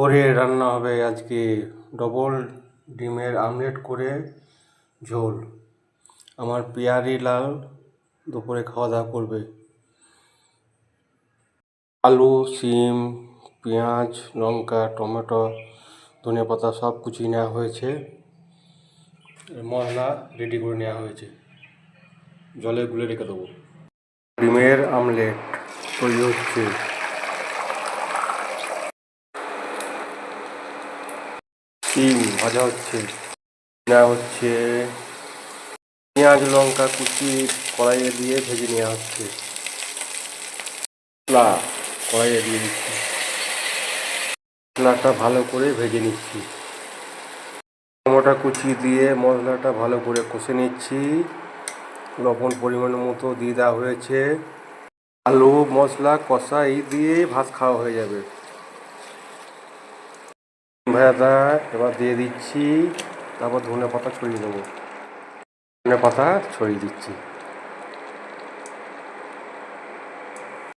ওরে রান্না হবে আজকে ডবল ডিমের আমলেট করে ঝোল। আমার পিয়ারি লাল দুপুরে খাওয়া দাওয়া করবে। আলু, শিম, পেঁয়াজ, লঙ্কা, টমেটো, ধনেপাতা সব কুচিয়ে নেওয়া হয়েছে। মশলা রেডি করে নেওয়া হয়েছে, জলে গুলে রেখে দেবো। ডিমের আমলেট তৈরি হচ্ছে। শিম ভাজা হচ্ছে, নেওয়া হচ্ছে। পেঁয়াজ লঙ্কা কুচি কড়াইয়ে দিয়ে ভেজে নেওয়া হচ্ছে। মশলা কড়াইয়ে দিয়ে দিচ্ছি, মশলাটা ভালো করে ভেজে নিচ্ছি। টমেটো কুচি দিয়ে মশলাটা ভালো করে কষে নিচ্ছি। লবণ পরিমাণ মতো দিয়ে দেওয়া হয়েছে। আলু মশলা কষা এই দিয়ে ভাত খাওয়া হয়ে যাবে। ভাজাটা এবার দিয়ে দিচ্ছি, তারপর ধনে পাতা ছড়িয়ে দেবো। ধনে পাতা ছড়িয়ে দিচ্ছি।